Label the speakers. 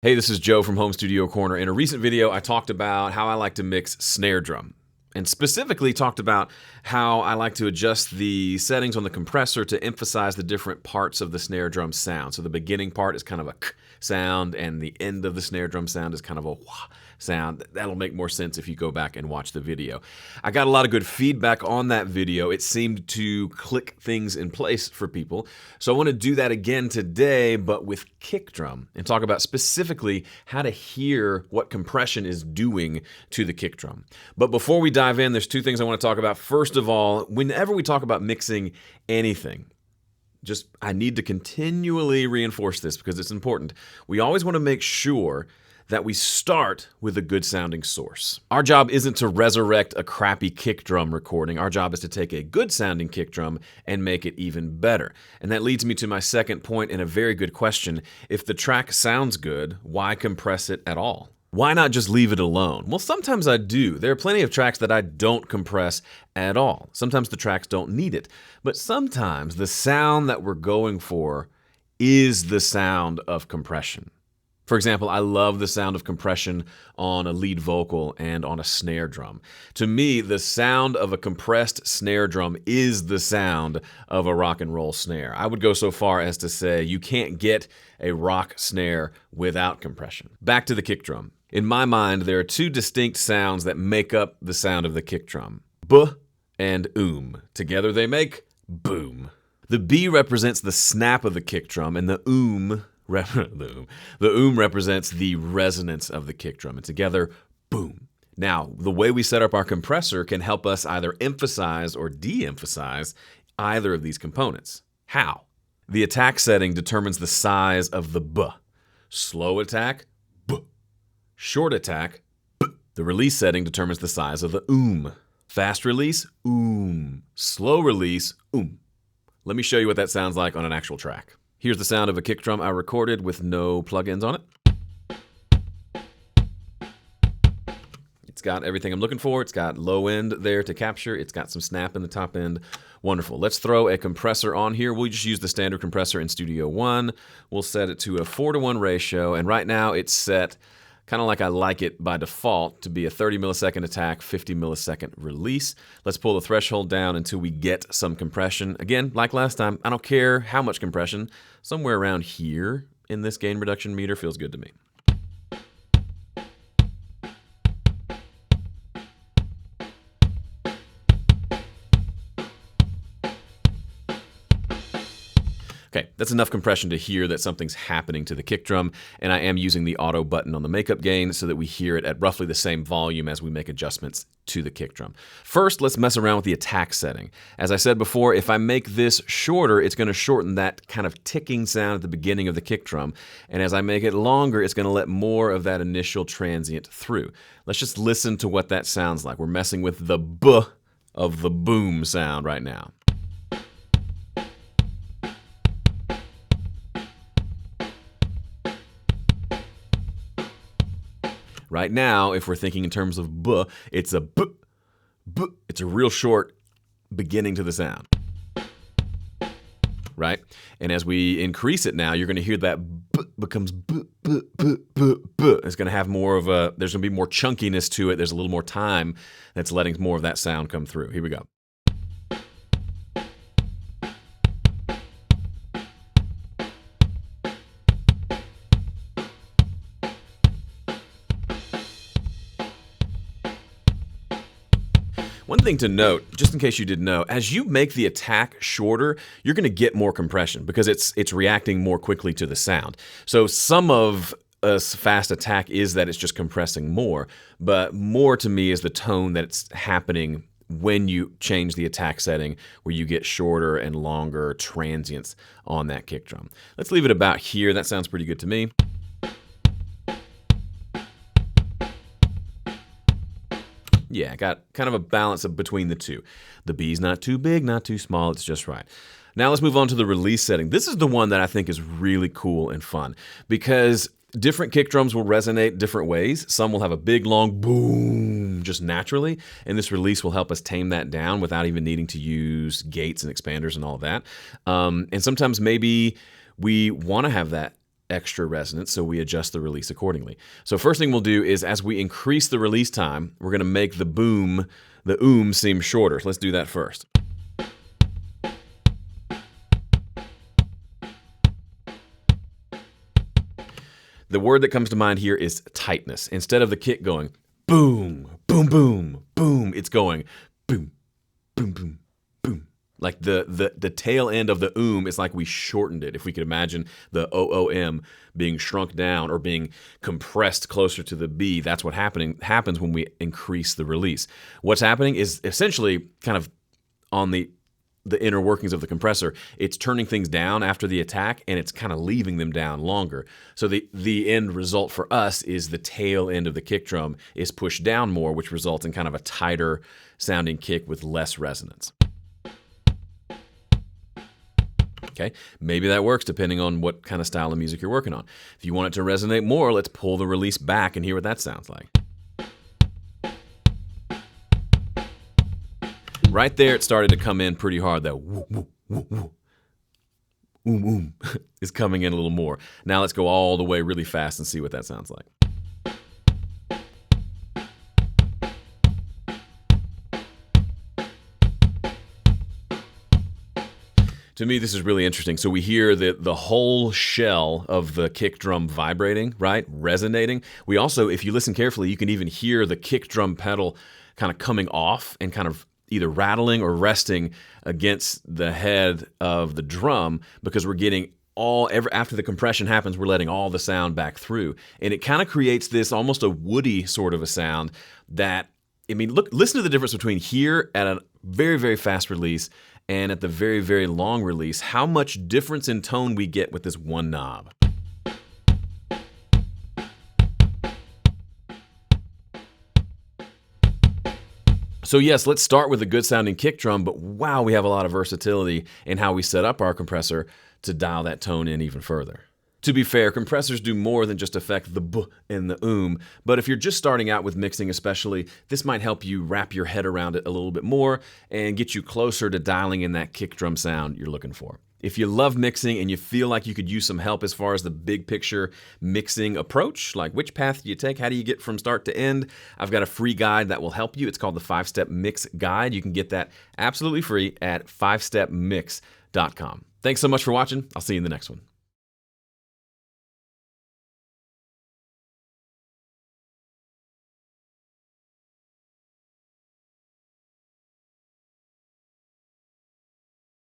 Speaker 1: Hey, this is Joe from Home Studio Corner. In a recent video, I talked about how I like to mix snare drum, and specifically talked about how I like to adjust the settings on the compressor to emphasize the different parts of the snare drum sound. So the beginning part is kind of a k sound, and the end of the snare drum sound is kind of a wah sound. That'll make more sense if you go back and watch the video. I got a lot of good feedback on that video. It seemed to click things in place for people. So I want to do that again today, but with kick drum, and talk about specifically how to hear what compression is doing to the kick drum. But before we dive in, there's two things I want to talk about. First of all, whenever we talk about mixing anything, I need to continually reinforce this because it's important. We always want to make sure that we start with a good sounding source. Our job isn't to resurrect a crappy kick drum recording. Our job is to take a good sounding kick drum and make it even better. And that leads me to my second point and a very good question. If the track sounds good, why compress it at all? Why not just leave it alone? Well, sometimes I do. There are plenty of tracks that I don't compress at all. Sometimes the tracks don't need it. But sometimes the sound that we're going for is the sound of compression. For example, I love the sound of compression on a lead vocal and on a snare drum. To me, the sound of a compressed snare drum is the sound of a rock and roll snare. I would go so far as to say you can't get a rock snare without compression. Back to the kick drum. In my mind, there are two distinct sounds that make up the sound of the kick drum. B and Together they make boom. The B represents the snap of the kick drum, and the represents the resonance of the kick drum, and together, boom. Now, the way we set up our compressor can help us either emphasize or de-emphasize either of these components. How? The attack setting determines the size of the B. Slow attack, B. Short attack, B. The release setting determines the size of the Fast release, Slow release, Let me show you what that sounds like on an actual track. Here's the sound of a kick drum I recorded with no plugins on it. It's got everything I'm looking for. It's got low end there to capture. It's got some snap in the top end. Wonderful. Let's throw a compressor on here. We'll just use the standard compressor in Studio One. We'll set it to a 4:1 ratio, and right now it's set kind of like I like it by default to be a 30 millisecond attack, 50 millisecond release. Let's pull the threshold down until we get some compression. Again, like last time, I don't care how much compression. Somewhere around here in this gain reduction meter feels good to me. Okay, that's enough compression to hear that something's happening to the kick drum, and I am using the auto button on the makeup gain so that we hear it at roughly the same volume as we make adjustments to the kick drum. First, let's mess around with the attack setting. As I said before, if I make this shorter, it's going to shorten that kind of ticking sound at the beginning of the kick drum, and as I make it longer, it's going to let more of that initial transient through. Let's just listen to what that sounds like. We're messing with the B of the boom sound right now. Right now, if we're thinking in terms of B, it's a B, B. It's a real short beginning to the sound, right? And as we increase it now, you're going to hear that B becomes B, B, B, B, B. It's going to have more of there's going to be more chunkiness to it. There's a little more time that's letting more of that sound come through. Here we go. One thing to note, just in case you didn't know, as you make the attack shorter, you're going to get more compression because it's reacting more quickly to the sound. So some of a fast attack is that it's just compressing more, but more to me is the tone that it's happening when you change the attack setting where you get shorter and longer transients on that kick drum. Let's leave it about here. That sounds pretty good to me. Yeah, got kind of a balance between the two. The B's not too big, not too small, it's just right. Now let's move on to the release setting. This is the one that I think is really cool and fun because different kick drums will resonate different ways. Some will have a big, long boom just naturally, and this release will help us tame that down without even needing to use gates and expanders and all of that. And sometimes maybe we want to have that extra resonance, so we adjust the release accordingly. So first thing we'll do is, as we increase the release time, we're going to make the boom, the seem shorter. So let's do that first. The word that comes to mind here is tightness. Instead of the kick going boom, boom, boom, boom, it's going boom, boom, boom, boom. Like the tail end of the is like we shortened it. If we could imagine the OOM being shrunk down or being compressed closer to the B, that's what happens when we increase the release. What's happening is essentially kind of on the inner workings of the compressor, it's turning things down after the attack, and it's kind of leaving them down longer. So the end result for us is the tail end of the kick drum is pushed down more, which results in kind of a tighter sounding kick with less resonance. Okay, maybe that works depending on what kind of style of music you're working on. If you want it to resonate more, let's pull the release back and hear what that sounds like. Right there, it started to come in pretty hard. That woo, woo, woo, woo. Is coming in a little more. Now let's go all the way really fast and see what that sounds like. To me, this is really interesting. So we hear the whole shell of the kick drum vibrating, right? Resonating. We also, if you listen carefully, you can even hear the kick drum pedal kind of coming off and kind of either rattling or resting against the head of the drum, because we're getting after the compression happens, we're letting all the sound back through. And it kind of creates this almost a woody sort of a sound that, I mean, listen to the difference between here at a very, very fast release and at the very, very long release, how much difference in tone we get with this one knob. So yes, let's start with a good sounding kick drum, but wow, we have a lot of versatility in how we set up our compressor to dial that tone in even further. To be fair, compressors do more than just affect the b and the but if you're just starting out with mixing especially, this might help you wrap your head around it a little bit more and get you closer to dialing in that kick drum sound you're looking for. If you love mixing and you feel like you could use some help as far as the big picture mixing approach, like which path do you take, how do you get from start to end, I've got a free guide that will help you. It's called the 5-Step Mix Guide. You can get that absolutely free at 5stepmix.com. Thanks so much for watching. I'll see you in the next one.